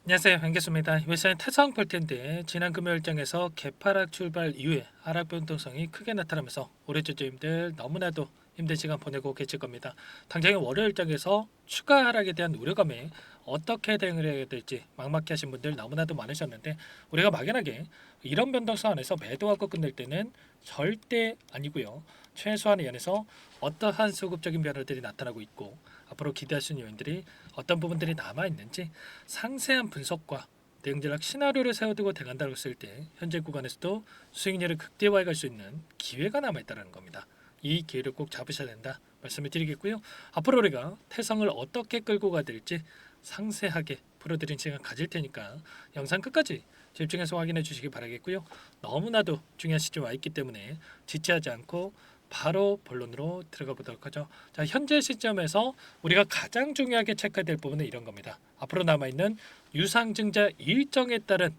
안녕하세요, 반갑습니다. 이번 시간에 태성 볼 텐데 지난 금요일장에서 개파락 출발 이후에 하락 변동성이 크게 나타나면서 올해 주주님들 너무나도 힘든 시간 보내고 계실 겁니다. 당장의 월요일장에서 추가 하락에 대한 우려감에 어떻게 대응을 해야 될지 막막해 하신 분들 너무나도 많으셨는데, 우리가 막연하게 이런 변동성 안에서 매도하고 끝낼 때는 절대 아니고요. 최소한의 연에서 어떠한 수급적인 변화들이 나타나고 있고 앞으로 기대할 수 있는 요인들이 어떤 부분들이 남아 있는지 상세한 분석과 대응 전략 시나리오를 세워두고 대응한다고 했을 때 현재 구간에서도 수익률을 극대화해 갈 수 있는 기회가 남아 있다는 겁니다. 이 기회를 꼭 잡으셔야 된다 말씀을 드리겠고요. 앞으로 우리가 태성을 어떻게 끌고 가야 될지 상세하게 풀어드린 시간 가질 테니까 영상 끝까지 집중해서 확인해 주시기 바라겠고요. 너무나도 중요한 시점에 와 있기 때문에 지체하지 않고 바로 본론으로 들어가 보도록 하죠. 자, 현재 시점에서 우리가 가장 중요하게 체크해야 될 부분은 이런 겁니다. 앞으로 남아있는 유상증자 일정에 따른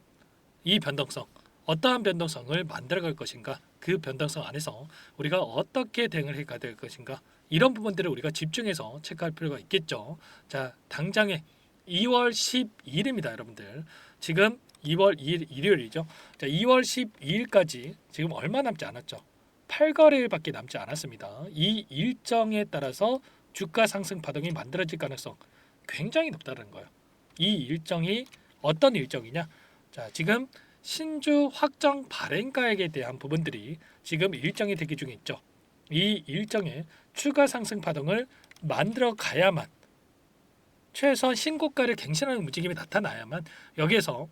이 변동성, 어떠한 변동성을 만들어갈 것인가, 그 변동성 안에서 우리가 어떻게 대응을 해가야 될 것인가, 이런 부분들을 우리가 집중해서 체크할 필요가 있겠죠. 자, 당장에 2월 12일입니다, 여러분들. 지금 2월 2일 일요일이죠. 자, 2월 12일까지 지금 얼마 남지 않았죠. 8거래일밖에 남지 않았습니다. 이 일정에 따라서 주가 상승 파동이 만들어질 가능성 굉장히 높다는 거예요. 이 일정이 어떤 일정이냐? 자, 지금 신주 확정 발행가액에 대한 부분들이 지금 일정이 대기 중에 있죠. 이 일정에 추가 상승 파동을 만들어 가야만, 최소한 신고가를 갱신하는 움직임이 나타나야만 여기에서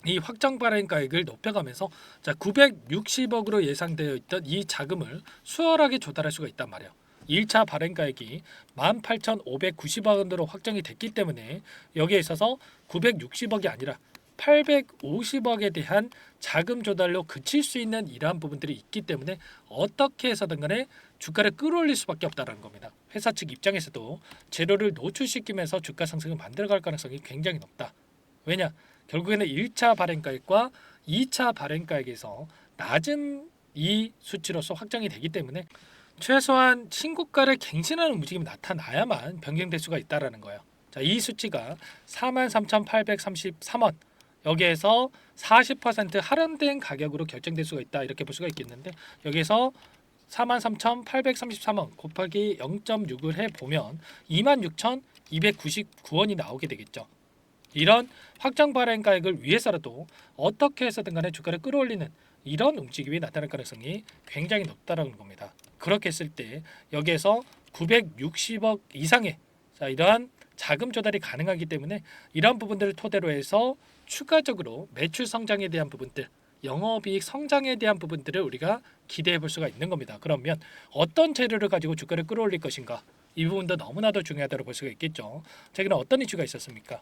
이 확정 발행가액을 높여가면서 자 960억으로 예상되어 있던 이 자금을 수월하게 조달할 수가 있단 말이에요. 1차 발행가액이 18,590억 원으로 확정이 됐기 때문에 여기에 있어서 960억이 아니라 850억에 대한 자금 조달로 그칠 수 있는 이러한 부분들이 있기 때문에 어떻게 해서든 간에 주가를 끌어올릴 수밖에 없다는 겁니다. 회사 측 입장에서도 재료를 노출시키면서 주가 상승을 만들어갈 가능성이 굉장히 높다. 왜냐? 결국에는 1차 발행가액과 2차 발행가액에서 낮은 이 수치로서 확정이 되기 때문에 최소한 신고가를 갱신하는 움직임이 나타나야만 변경될 수가 있다라는 거예요. 자, 이 수치가 43,833원, 여기에서 40% 할인된 가격으로 결정될 수가 있다, 이렇게 볼 수가 있겠는데, 여기에서 43,833원 곱하기 0.6을 해보면 26,299원이 나오게 되겠죠. 이런 확정 발행가액을 위해서라도 어떻게 해서든 간에 주가를 끌어올리는 이런 움직임이 나타날 가능성이 굉장히 높다는 겁니다. 그렇게 했을 때 여기에서 960억 이상의 이러한 자금 조달이 가능하기 때문에 이러한 부분들을 토대로 해서 추가적으로 매출 성장에 대한 부분들, 영업이익 성장에 대한 부분들을 우리가 기대해 볼 수가 있는 겁니다. 그러면 어떤 재료를 가지고 주가를 끌어올릴 것인가, 이 부분도 너무나도 중요하다고 볼 수가 있겠죠. 최근에 어떤 이슈가 있었습니까?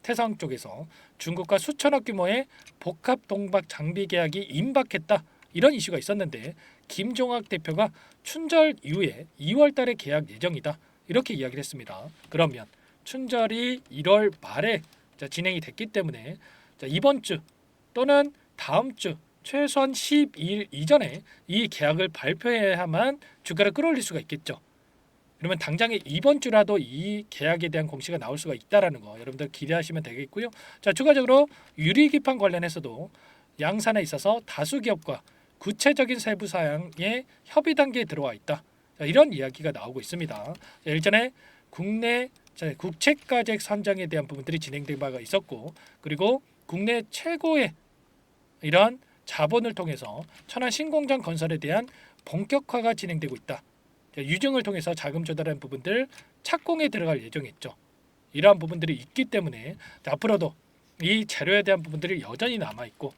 태성 쪽에서 중국과 수천억 규모의 복합 동박 장비 계약이 임박했다, 이런 이슈가 있었는데, 김종학 대표가 춘절 이후에 2월 달에 계약 예정이다, 이렇게 이야기를 했습니다. 그러면 춘절이 1월 말에 진행이 됐기 때문에 이번 주 또는 다음 주 최소한 12일 이전에 이 계약을 발표해야만 주가를 끌어올릴 수가 있겠죠. 그러면 당장에 이번 주라도 이 계약에 대한 공시가 나올 수가 있다라는 거 여러분들 기대하시면 되겠고요. 자, 추가적으로 유리기판 관련해서도 양산에 있어서 다수 기업과 구체적인 세부 사항의 협의 단계에 들어와 있다. 자, 이런 이야기가 나오고 있습니다. 자, 일전에 국내 국책가액 선정에 대한 부분들이 진행된 바가 있었고, 그리고 국내 최고의 이러한 자본을 통해서 천안 신공장 건설에 대한 본격화가 진행되고 있다. 유증을 통해서 자금 조달한 부분들 착공에 들어갈 예정이죠. 이러한 부분들이 있기 때문에 앞으로도 이 재료에 대한 부분들이 여전히 남아 있고,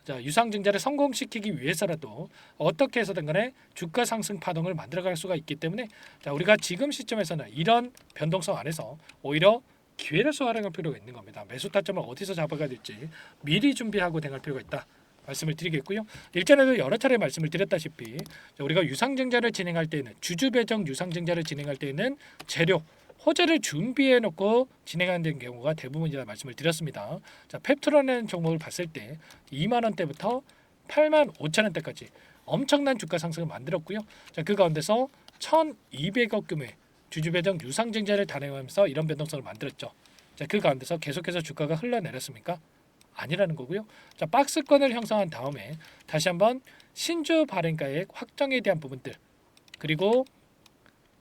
유상증자를 성공시키기 위해서라도 어떻게 해서든 간에 주가 상승 파동을 만들어갈 수가 있기 때문에 우리가 지금 시점에서는 이런 변동성 안에서 오히려 기회를 소화할 필요가 있는 겁니다. 매수 타점을 어디서 잡아가야 될지 미리 준비하고 대응할 필요가 있다 말씀을 드리겠고요. 일전에도 여러 차례 말씀을 드렸다시피 우리가 유상증자를 진행할 때는 주주배정 유상증자를 진행할 때는 재료 호재를 준비해 놓고 진행하는 경우가 대부분이라 말씀을 드렸습니다. 자, 펩트론이라는 종목을 봤을 때 2만 원대부터 8만 5천 원대까지 엄청난 주가 상승을 만들었고요. 자, 그 가운데서 1,200억 규모의 주주배정 유상증자를 단행하면서 이런 변동성을 만들었죠. 자, 그 가운데서 계속해서 주가가 흘러내렸습니까? 아니라는 거고요. 자, 박스권을 형성한 다음에 다시 한번 신주 발행가액 확정에 대한 부분들, 그리고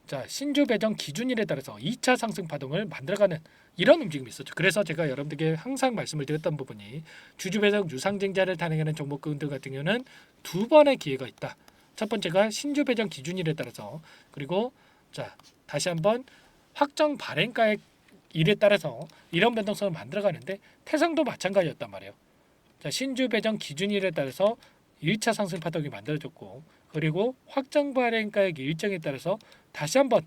자, 신주 배정 기준일에 따라서 2차 상승 파동을 만들어가는 이런 움직임이 있었죠. 그래서 제가 여러분들께 항상 말씀을 드렸던 부분이 주주 배정 유상증자를 단행하는 종목군들 같은 경우는 두 번의 기회가 있다. 첫 번째가 신주 배정 기준일에 따라서, 그리고 자, 다시 한번 확정 발행가액 일에 따라서 이런 변동성을 만들어가는데, 태성도 마찬가지였단 말이에요. 자, 신주 배정 기준일에 따라서 1차 상승 파동이 만들어졌고, 그리고 확정 발행가액 일정에 따라서 다시 한번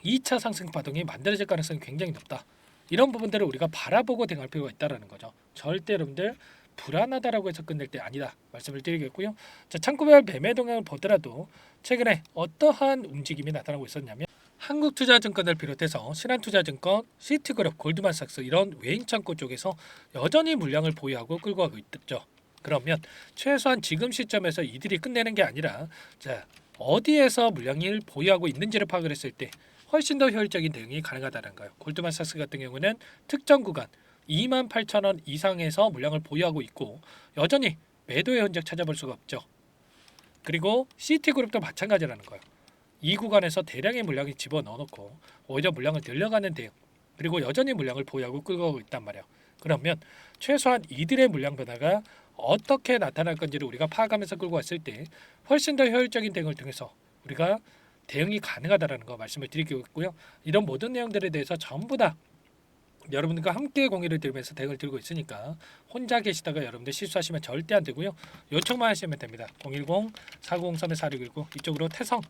2차 상승 파동이 만들어질 가능성이 굉장히 높다. 이런 부분들을 우리가 바라보고 대응할 필요가 있다라는 거죠. 절대 여러분들 불안하다라고 해서 끝낼 때 아니다 말씀을 드리겠고요. 자, 창구별 매매 동향을 보더라도 최근에 어떠한 움직임이 나타나고 있었냐면, 한국투자증권을 비롯해서 신한투자증권, 시티그룹, 골드만삭스 이런 외인 창구 쪽에서 여전히 물량을 보유하고 끌고 가고 있죠. 그러면 최소한 지금 시점에서 이들이 끝내는 게 아니라, 자, 어디에서 물량을 보유하고 있는지를 파악을 했을 때 훨씬 더 효율적인 대응이 가능하다는 거예요. 골드만삭스 같은 경우는 특정 구간 28,000원 이상에서 물량을 보유하고 있고 여전히 매도의 흔적 찾아볼 수가 없죠. 그리고 시티그룹도 마찬가지라는 거예요. 이 구간에서 대량의 물량이 집어넣어놓고 오히려 물량을 늘려가는 대응, 그리고 여전히 물량을 보유하고 끌고 가고 있단 말이에요. 그러면 최소한 이들의 물량 변화가 어떻게 나타날 건지를 우리가 파악하면서 끌고 왔을 때 훨씬 더 효율적인 대응을 통해서 우리가 대응이 가능하다라는 거 말씀을 드리고 있고요. 이런 모든 내용들에 대해서 전부 다 여러분들과 함께 공유를 드리면서 대응을 드리고 있으니까 혼자 계시다가 여러분들 실수하시면 절대 안 되고요. 요청만 하시면 됩니다. 010-4903-4619 이쪽으로 태성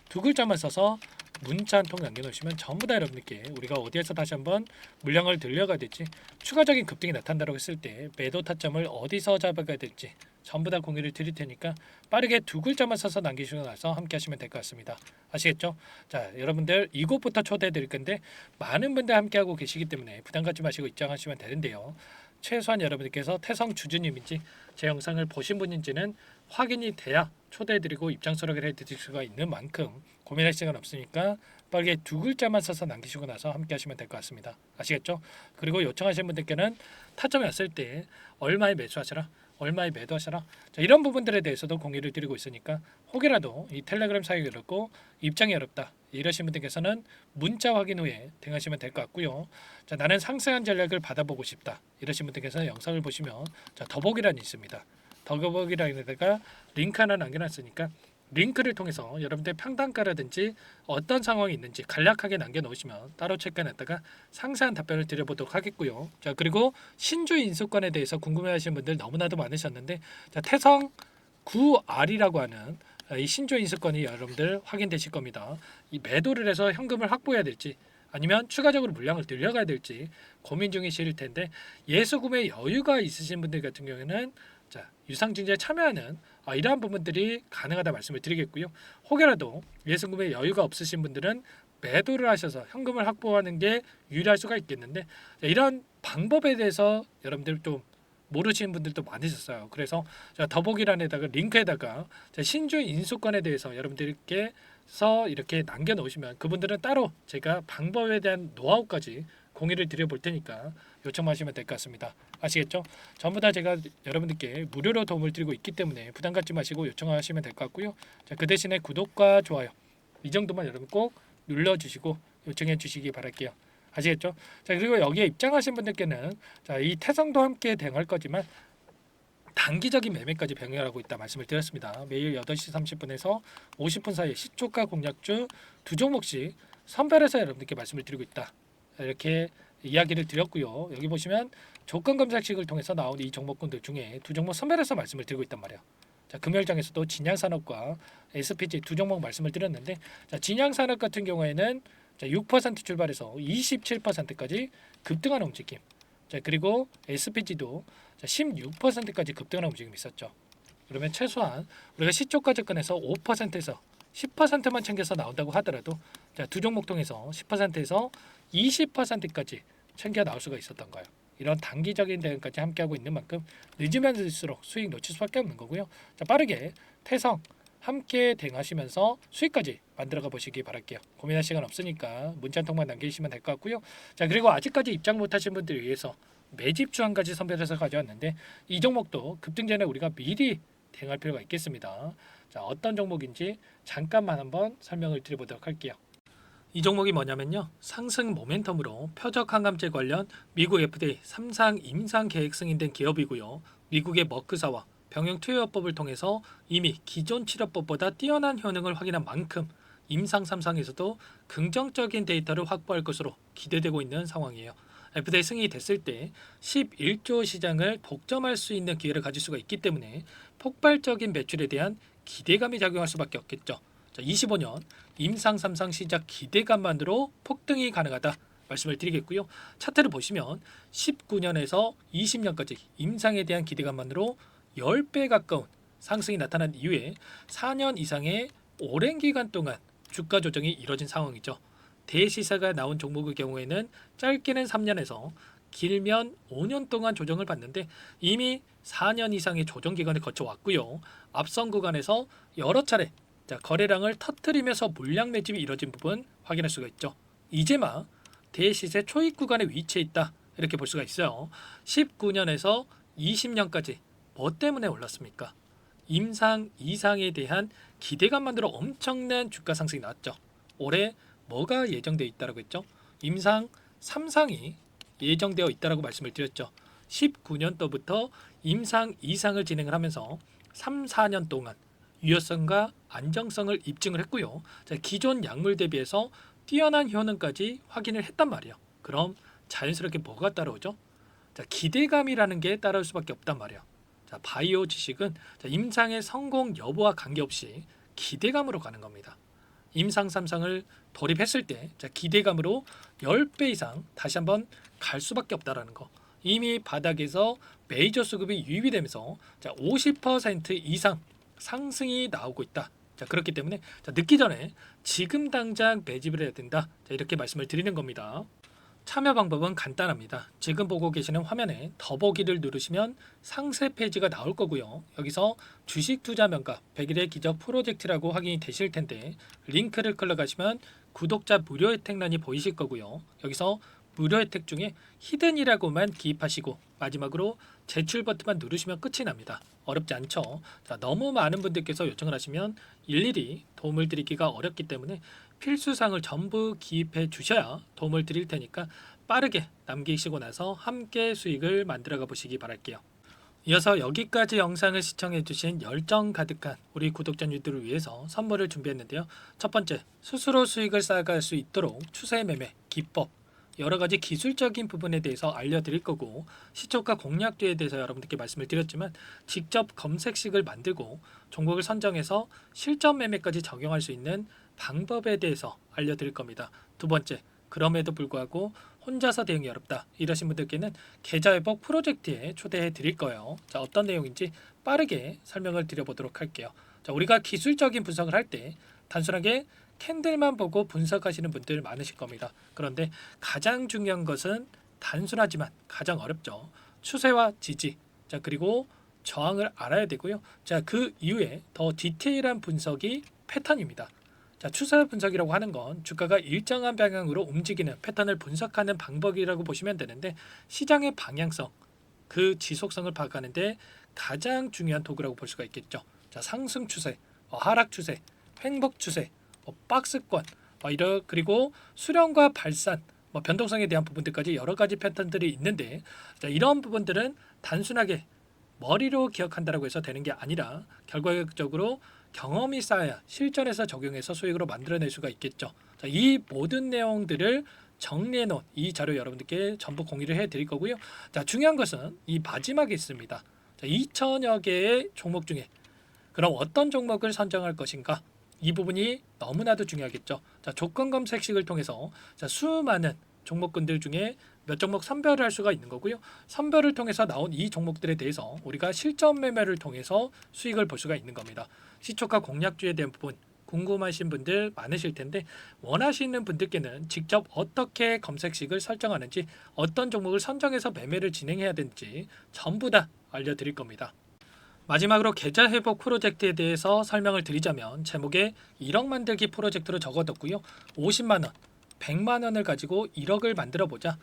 두 글자만 써서 문자 한 통 남겨놓으시면 전부 다 여러분들께 우리가 어디에서 다시 한번 물량을 늘려가야 될지, 추가적인 급등이 나타난다고 했을 때 매도 타점을 어디서 잡아가야 될지 전부 다 공유를 드릴 테니까 빠르게 두 글자만 써서 남기시고 나서 함께 하시면 될 것 같습니다. 아시겠죠? 자, 여러분들 이곳부터 초대해 드릴 건데 많은 분들 함께 하고 계시기 때문에 부담 갖지 마시고 입장하시면 되는데요. 최소한 여러분들께서 태성 주주님인지 제 영상을 보신 분인지는 확인이 돼야 초대해드리고 입장 수락을 해드릴 수가 있는 만큼 고민할 시간 없으니까 빠르게 두 글자만 써서 남기시고 나서 함께 하시면 될 것 같습니다. 아시겠죠? 그리고 요청하신 분들께는 타점이 왔을 때 얼마에 매수하셔라, 얼마에 매도하셔라, 자, 이런 부분들에 대해서도 공유를 드리고 있으니까 혹이라도 이 텔레그램 사용이 어렵고 입장이 어렵다 이러신 분들께서는 문자 확인 후에 대응하시면 될 것 같고요. 자, 나는 상세한 전략을 받아보고 싶다 이러신 분들께서는 영상을 보시면 자, 더보기란이 있습니다. 더보기란에다가 링크 하나 남겨놨으니까 링크를 통해서 여러분들 평단가라든지 어떤 상황이 있는지 간략하게 남겨놓으시면 따로 체크해놨다가 상세한 답변을 드려보도록 하겠고요. 자, 그리고 신주 인수권에 대해서 궁금해하시는 분들 너무나도 많으셨는데, 자, 태성 9R이라고 하는 이 신주 인수권이 여러분들 확인되실 겁니다. 이 매도를 해서 현금을 확보해야 될지 아니면 추가적으로 물량을 늘려가야 될지 고민 중이실 텐데, 예수 구매 여유가 있으신 분들 같은 경우에는 자, 유상증자에 참여하는 이러한 부분들이 가능하다 말씀을 드리겠고요. 혹여라도 예수 구매 여유가 없으신 분들은 매도를 하셔서 현금을 확보하는 게 유리할 수가 있겠는데, 자, 이런 방법에 대해서 여러분들 좀 모르시는 분들도 많으셨어요. 그래서 더보기란에다가 링크에다가 신주 인수권에 대해서 여러분들께서 이렇게 남겨놓으시면 그분들은 따로 제가 방법에 대한 노하우까지 공유를 드려볼 테니까 요청하시면 될 것 같습니다. 아시겠죠? 전부 다 제가 여러분들께 무료로 도움을 드리고 있기 때문에 부담 갖지 마시고 요청하시면 될 것 같고요. 자, 그 대신에 구독과 좋아요 이 정도만 여러분 꼭 눌러주시고 요청해 주시기 바랄게요. 아시겠죠? 자, 그리고 여기에 입장하신 분들께는 자, 이 태성도 함께 대응할 거지만 단기적인 매매까지 병행하고 있다 말씀을 드렸습니다. 매일 8시 30분에서 50분 사이에 시초가 공략주 두 종목씩 선별해서 여러분들께 말씀을 드리고 있다. 이렇게 이야기를 드렸고요. 여기 보시면 조건 검색식을 통해서 나온 이 종목군들 중에 두 종목 선별해서 말씀을 드리고 있단 말이에요. 자, 금요일장에서도 진양산업과 SPG 두 종목 말씀을 드렸는데, 자, 진양산업 같은 경우에는 자, 6% 출발해서 27%까지 급등하는 움직임. 자, 그리고 SPG도 16%까지 급등하는 움직임이 있었죠. 그러면 최소한 우리가 시초가 접근해서 5%에서 10%만 챙겨서 나온다고 하더라도 자, 두 종목 통해서 10%에서 20%까지 챙겨 나올 수가 있었던 거예요. 이런 단기적인 대응까지 함께하고 있는 만큼 늦으면 늦을수록 수익 놓칠 수밖에 없는 거고요. 자, 빠르게 태성 함께 대응하시면서 수익까지 만들어가 보시기 바랄게요. 고민할 시간 없으니까 문자 한 통만 남기시면 될 것 같고요. 자, 그리고 아직까지 입장 못하신 분들을 위해서 매집주 한 가지 선별해서 가져왔는데 이 종목도 급등 전에 우리가 미리 대응할 필요가 있겠습니다. 자, 어떤 종목인지 잠깐만 한번 설명을 드려보도록 할게요. 이 종목이 뭐냐면요, 상승 모멘텀으로 표적 항암제 관련 미국 FDA 3상 임상 계획 승인된 기업이고요. 미국의 머크사와 병용 투여법을 통해서 이미 기존 치료법보다 뛰어난 효능을 확인한 만큼 임상 3상에서도 긍정적인 데이터를 확보할 것으로 기대되고 있는 상황이에요. FDA 승인이 됐을 때 11조 시장을 독점할 수 있는 기회를 가질 수가 있기 때문에 폭발적인 매출에 대한 기대감이 작용할 수밖에 없겠죠. 자, 25년 임상 3상 시작 기대감만으로 폭등이 가능하다 말씀을 드리겠고요. 차트를 보시면 19년에서 20년까지 임상에 대한 기대감만으로 10배 가까운 상승이 나타난 이후에 4년 이상의 오랜 기간 동안 주가 조정이 이뤄진 상황이죠. 대시세가 나온 종목의 경우에는 짧게는 3년에서 길면 5년 동안 조정을 받는데 이미 4년 이상의 조정 기간을 거쳐왔고요. 앞선 구간에서 여러 차례 거래량을 터뜨리면서 물량 매집이 이뤄진 부분 확인할 수가 있죠. 이제 막 대시세 초입 구간에 위치해 있다 이렇게 볼 수가 있어요. 19년에서 20년까지 뭐 때문에 올랐습니까? 임상 이상에 대한 기대감만으로 엄청난 주가 상승이 나왔죠. 올해 뭐가 예정되어 있다고 했죠? 임상 3상이 예정되어 있다고 말씀을 드렸죠. 19년도부터 임상 이상을 진행을 하면서 3, 4년 동안 유효성과 안정성을 입증을 했고요. 자, 기존 약물 대비해서 뛰어난 효능까지 확인을 했단 말이에요. 그럼 자연스럽게 뭐가 따라오죠? 자, 기대감이라는 게 따라올 수밖에 없단 말이에요. 자, 바이오 지식은 임상의 성공 여부와 관계없이 기대감으로 가는 겁니다. 임상 3상을 돌입했을 때 기대감으로 10배 이상 다시 한번 갈 수밖에 없다라는 거. 이미 바닥에서 메이저 수급이 유입이 되면서 50% 이상 상승이 나오고 있다. 자, 그렇기 때문에 늦기 전에 지금 당장 매집을 해야 된다. 자, 이렇게 말씀을 드리는 겁니다. 참여 방법은 간단합니다. 지금 보고 계시는 화면에 더보기를 누르시면 상세 페이지가 나올 거고요. 여기서 주식 투자 명가 100일의 기적 프로젝트라고 확인이 되실 텐데 링크를 클릭하시면 구독자 무료 혜택란이 보이실 거고요. 여기서 무료 혜택 중에 히든이라고만 기입하시고 마지막으로 제출 버튼만 누르시면 끝이 납니다. 어렵지 않죠? 자, 너무 많은 분들께서 요청을 하시면 일일이 도움을 드리기가 어렵기 때문에 필수사항을 전부 기입해 주셔야 도움을 드릴 테니까 빠르게 남기시고 나서 함께 수익을 만들어가 보시기 바랄게요. 이어서 여기까지 영상을 시청해 주신 열정 가득한 우리 구독자님들을 위해서 선물을 준비했는데요. 첫 번째, 스스로 수익을 쌓아갈 수 있도록 추세 매매 기법, 여러 가지 기술적인 부분에 대해서 알려드릴 거고, 시초가 공략주에 대해서 여러분들께 말씀을 드렸지만 직접 검색식을 만들고 종목을 선정해서 실전 매매까지 적용할 수 있는 방법에 대해서 알려드릴 겁니다. 두 번째, 그럼에도 불구하고 혼자서 대응이 어렵다 이러신 분들께는 계좌회복 프로젝트에 초대해 드릴 거예요. 자, 어떤 내용인지 빠르게 설명을 드려보도록 할게요. 자, 우리가 기술적인 분석을 할 때 단순하게 캔들만 보고 분석하시는 분들 많으실 겁니다. 그런데 가장 중요한 것은 단순하지만 가장 어렵죠. 추세와 지지, 자, 그리고 저항을 알아야 되고요. 자, 그 이후에 더 디테일한 분석이 패턴입니다. 자, 추세 분석이라고 하는 건 주가가 일정한 방향으로 움직이는 패턴을 분석하는 방법이라고 보시면 되는데, 시장의 방향성, 그 지속성을 파악하는데 가장 중요한 도구라고 볼 수가 있겠죠. 자, 상승 추세, 하락 추세, 횡복 추세, 박스권, 그리고 수렴과 발산, 변동성에 대한 부분들까지 여러 가지 패턴들이 있는데, 자, 이런 부분들은 단순하게 머리로 기억한다라고 해서 되는 게 아니라 결과적으로 경험이 쌓아야 실전에서 적용해서 수익으로 만들어낼 수가 있겠죠. 자, 이 모든 내용들을 정리해 놓은 이 자료 여러분들께 전부 공유를 해 드릴 거고요. 자, 중요한 것은 이 마지막에 있습니다. 자, 2천여 개의 종목 중에 그럼 어떤 종목을 선정할 것인가? 이 부분이 너무나도 중요하겠죠. 자, 조건 검색식을 통해서 수많은 종목군들 중에 몇 종목 선별을 할 수가 있는 거고요. 선별을 통해서 나온 이 종목들에 대해서 우리가 실전 매매를 통해서 수익을 볼 수가 있는 겁니다. 시초가 공략주에 대한 부분 궁금하신 분들 많으실 텐데, 원하시는 분들께는 직접 어떻게 검색식을 설정하는지, 어떤 종목을 선정해서 매매를 진행해야 되는지 전부 다 알려드릴 겁니다. 마지막으로 계좌 회복 프로젝트에 대해서 설명을 드리자면 제목에 1억 만들기 프로젝트로 적어뒀고요. 50만 원, 100만 원을 가지고 1억을 만들어 보자.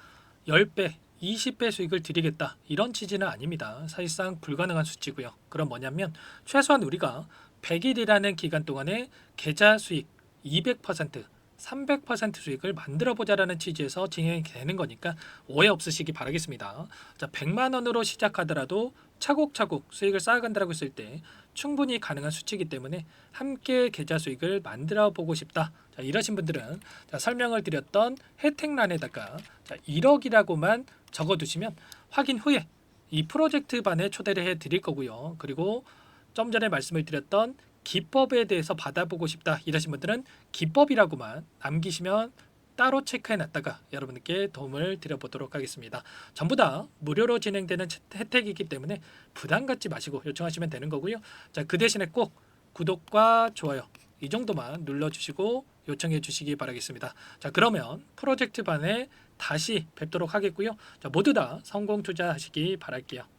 10배, 20배 수익을 드리겠다. 이런 취지는 아닙니다. 사실상 불가능한 수치고요. 그럼 뭐냐면 최소한 우리가 100일이라는 기간 동안에 계좌 수익 200%, 300% 수익을 만들어 보자라는 취지에서 진행이 되는 거니까 오해 없으시기 바라겠습니다. 자, 100만 원으로 시작하더라도 차곡차곡 수익을 쌓아간다고 했을 때 충분히 가능한 수치이기 때문에 함께 계좌 수익을 만들어 보고 싶다. 자, 이러신 분들은 자, 설명을 드렸던 혜택란에다가 자, 1억이라고만 적어두시면 확인 후에 이 프로젝트 반에 초대를 해 드릴 거고요. 그리고 좀 전에 말씀을 드렸던 기법에 대해서 받아보고 싶다 이러신 분들은 기법이라고만 남기시면 따로 체크해 놨다가 여러분께 도움을 드려보도록 하겠습니다. 전부 다 무료로 진행되는 혜택이기 때문에 부담 갖지 마시고 요청하시면 되는 거고요. 자, 그 대신에 꼭 구독과 좋아요 이 정도만 눌러주시고 요청해 주시기 바라겠습니다. 자, 그러면 프로젝트 반에 다시 뵙도록 하겠고요. 자, 모두 다 성공 투자하시기 바랄게요.